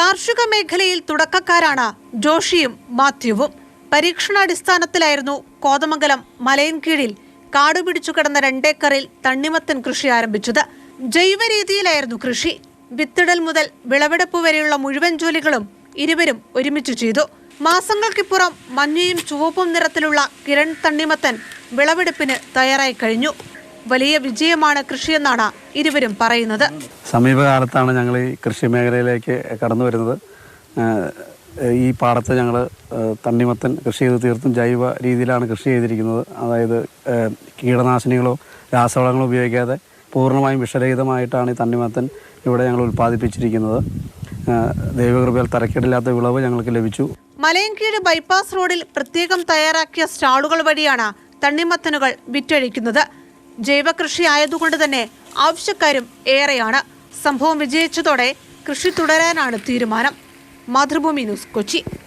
കാർഷിക മേഖലയിൽ തുടക്കക്കാരാണ് ജോഷിയും മാത്യുവും. പരീക്ഷണാടിസ്ഥാനത്തിലായിരുന്നു കോതമംഗലം മലയൻകീഴിൽ കാടുപിടിച്ചു കിടന്ന 2 ഏക്കറിൽ തണ്ണിമത്തൻ കൃഷി ആരംഭിച്ചത്. ജൈവ രീതിയിലായിരുന്നു കൃഷി. വിത്തിടൽ മുതൽ വിളവെടുപ്പ് വരെയുള്ള മുഴുവൻ ജോലികളും ഇരുവരും ഒരുമിച്ച് ചെയ്തു. മാസങ്ങൾക്കിപ്പുറം മഞ്ഞയും ചുവപ്പും നിറത്തിലുള്ള കിരൺ തണ്ണിമത്തൻ വിളവെടുപ്പിന് തയ്യാറായി കഴിഞ്ഞു. വലിയ വിജയമാണ് കൃഷിയെന്നാണ് ഇരുവരും പറയുന്നത്. സമീപകാലത്താണ് ഞങ്ങൾ ഈ കൃഷി മേഖലയിലേക്ക് കടന്നു വരുന്നത്. ഈ പാടത്ത് ഞങ്ങൾ തണ്ണിമത്തൻ കൃഷി ചെയ്ത് തീർത്തും ജൈവ രീതിയിലാണ് കൃഷി ചെയ്തിരിക്കുന്നത്. അതായത് കീടനാശിനികളോ രാസവളങ്ങളോ ഉപയോഗിക്കാതെ പൂർണ്ണമായും വിഷരഹിതമായിട്ടാണ് ഈ തണ്ണിമത്തൻ ഇവിടെ ഞങ്ങൾ ഉൽപ്പാദിപ്പിച്ചിരിക്കുന്നത്. ദൈവകൃപയാൽ തരക്കേടില്ലാത്ത വിളവ് ഞങ്ങൾക്ക് ലഭിച്ചു. മലയൻകീഴ് ബൈപ്പാസ് റോഡിൽ പ്രത്യേകം തയ്യാറാക്കിയ സ്റ്റാളുകൾ വഴിയാണ് തണ്ണിമത്തനുകൾ വിറ്റഴിക്കുന്നത്. ജൈവകൃഷി ആയതുകൊണ്ട് തന്നെ ആവശ്യക്കാരും ഏറെയാണ്. സംഭവം വിജയിച്ചതോടെ കൃഷി തുടരാനാണ് തീരുമാനം. മാതൃഭൂമി ന്യൂസ്, കൊച്ചി.